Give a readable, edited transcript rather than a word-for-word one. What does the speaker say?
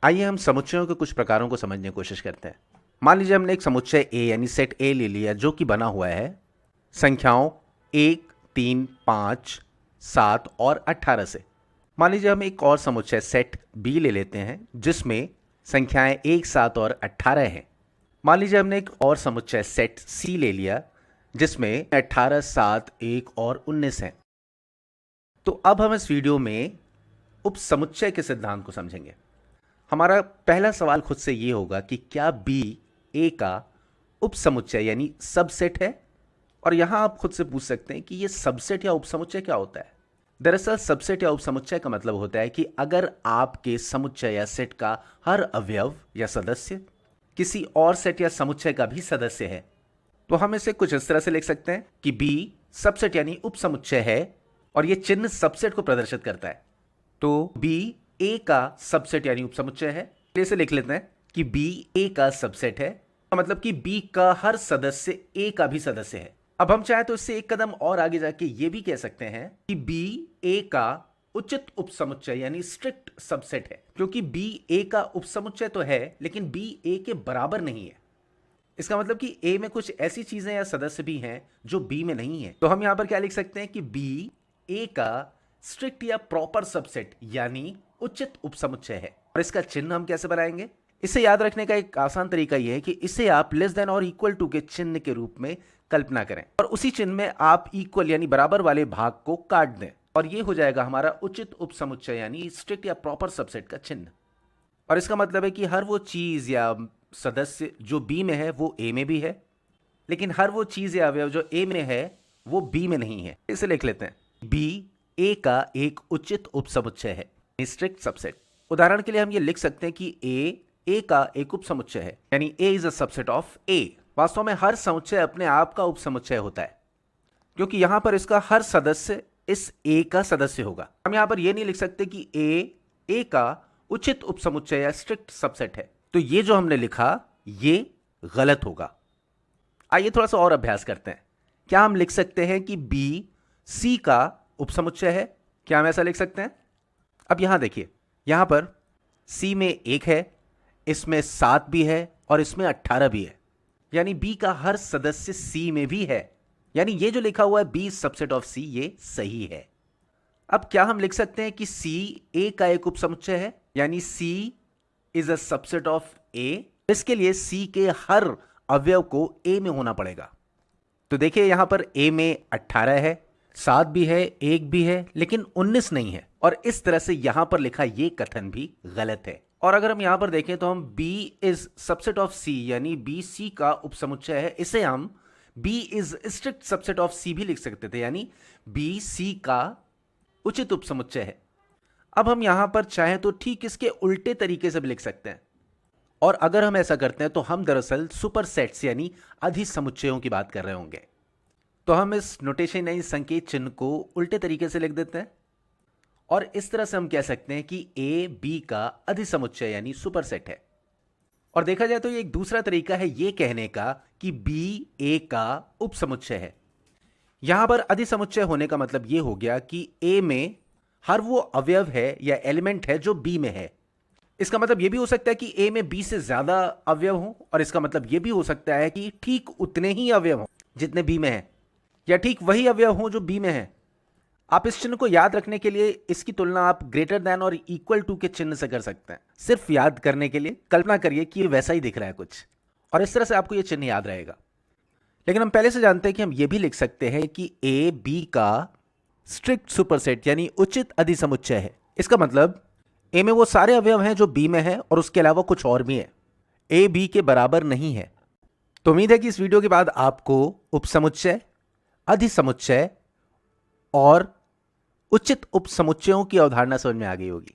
आइए हम समुच्चयों के कुछ प्रकारों को समझने की कोशिश करते हैं। मान लीजिए हमने एक समुच्चय ए यानी सेट ए ले लिया जो कि बना हुआ है संख्याओं 1, 3, 5, 7 और 18 से। मान लीजिए हम एक और समुच्चय सेट बी ले लेते हैं जिसमें संख्याएं 1, 7 और 18 हैं। मान लीजिए हमने एक और समुच्चय सेट सी ले लिया जिसमें 18, 7, 1 और 19 हैं। तो अब हम इस वीडियो में उप समुच्चय के सिद्धांत को समझेंगे। हमारा पहला सवाल खुद से ये होगा कि क्या बी ए का उप समुच्चय यानी सबसेट है? और यहां आप खुद से पूछ सकते हैं कि ये सबसेट या उप समुच्चय क्या होता है। दरअसल सबसेट या उप समुच्चय का मतलब होता है कि अगर आपके समुच्चय या सेट का हर अवयव या सदस्य किसी और सेट या समुच्चय का भी सदस्य है तो हम इसे कुछ इस तरह से लिख सकते हैं कि बी सबसेट यानी उप समुच्चय है और यह चिन्ह सबसेट को प्रदर्शित करता है। तो बी ए का सबसेट यानी उप समुच्चय है। इसे लिख लेते हैं कि बी ए का सबसेट है, मतलब कि बी का हर सदस्य ए का भी सदस्य है। अब हम चाहे तो इससे एक कदम और आगे जाके ये भी कह सकते हैं कि बी ए का उचित उपसमुच्चय यानी स्ट्रिक्ट सबसेट है, क्योंकि बी ए का उपसमुच्चय तो है लेकिन बी ए के बराबर नहीं है। इसका मतलब कि ए में कुछ ऐसी चीजें या सदस्य भी हैं जो बी में नहीं है। तो हम यहां पर क्या लिख सकते हैं कि बी ए का स्ट्रिक्ट या प्रॉपर सबसेट यानी उचित उपसमुच्चय है। और इसका चिन्ह हम कैसे बनाएंगे? इसे याद रखने का एक आसान तरीका यह है कि इसे आप लेस देन और इक्वल टू के चिन्ह के रूप में कल्पना करें और उसी चिन्ह में आप इक्वल यानी बराबर वाले भाग को काट दें और यह हो जाएगा हमारा उचित उपसमुच्चय यानी स्ट्रिक्ट या प्रॉपर सबसेट का चिन्ह। और इसका मतलब है कि हर वो चीज या सदस्य जो बी में है वो ए में भी है, लेकिन हर वो चीज या अवयव जो ए में है वो बी में नहीं है। इसे लिख लेते हैं बी ए का एक उचित उपसमुच्चय है, स्ट्रिक्ट सबसेट। उदाहरण के लिए हम ये लिख सकते हैं कि ए का एक उपसमुच्चय है, यानी ए इज अ सबसेट ऑफ ए। वास्तव में हर समुच्चय अपने आप का उपसमुच्चय होता है क्योंकि यहां पर इसका हर सदस्य इस ए का सदस्य होगा। हम यहां पर यह नहीं लिख सकते कि ए का उचित उपसमुच्चय या स्ट्रिक्ट सबसेट है। तो ये जो हमने लिखा ये गलत होगा। आइए थोड़ा सा और अभ्यास करते हैं। क्या हम लिख सकते हैं कि बी सी का उपसमुच्चय है? क्या हम ऐसा लिख सकते हैं? अब यहां देखिए, यहां पर सी में 1 है, इसमें 7 भी है और इसमें 18 भी है, यानी बी का हर सदस्य सी में भी है। यानी ये जो लिखा हुआ है बी सबसेट ऑफ सी, ये सही है। अब क्या हम लिख सकते हैं कि सी ए का एक उपसमुच्चय है, यानी सी इज अ सबसेट ऑफ ए? इसके लिए सी के हर अवयव को ए में होना पड़ेगा। तो देखिए यहां पर ए में 18 है, 7 भी है, 1 भी है, लेकिन 19 नहीं है। और इस तरह से यहां पर लिखा यह कथन भी गलत है। और अगर हम यहां पर देखें तो हम B is subset of C यानी बी सी का उपसमुच्चय है, इसे हम B is strict subset of C भी लिख सकते थे, यानी बी सी का उचित उपसमुच्चय है। अब हम यहां पर चाहें तो ठीक इसके उल्टे तरीके से भी लिख सकते हैं। और अगर हम ऐसा करते हैं तो हम दरअसल सुपर सेट्स यानी अधिसमुच्चयों की बात कर रहे होंगे। तो हम इस नोटेशन यानी संकेत चिन्ह को उल्टे तरीके से लिख देते हैं और इस तरह से हम कह सकते हैं कि ए बी का अधिसमुच्चय यानी सुपर सेट है। और देखा जाए तो ये एक दूसरा तरीका है ये कहने का कि बी ए का उपसमुच्चय है। यहां पर अधिसमुच्चय होने का मतलब ये हो गया कि ए में हर वो अवयव है या एलिमेंट है जो बी में है। इसका मतलब यह भी हो सकता है कि ए में बी से ज्यादा अवयव हो, और इसका मतलब यह भी हो सकता है कि ठीक उतने ही अवयव हो जितने बी में है, या ठीक वही अवयव हो जो बी में है। आप इस चिन्ह को याद रखने के लिए इसकी तुलना आप ग्रेटर देन और इक्वल टू के चिन्ह से कर सकते हैं। सिर्फ याद करने के लिए कल्पना करिए कि ये वैसा ही दिख रहा है कुछ, और इस तरह से आपको ये चिन्ह याद रहेगा। लेकिन हम पहले से जानते हैं कि हम ये भी लिख सकते हैं कि ए बी का स्ट्रिक्ट सुपरसेट यानी उचित अधिसमुच्चय है। इसका मतलब ए में वो सारे अवयव हैं जो बी में है और उसके अलावा कुछ और भी है। ए बी के बराबर नहीं है। तो उम्मीद है कि इस वीडियो के बाद आपको उपसमुच्चय, अधिसमुच्चय और उचित उपसमुच्चयों की अवधारणा समझ में आ गई होगी।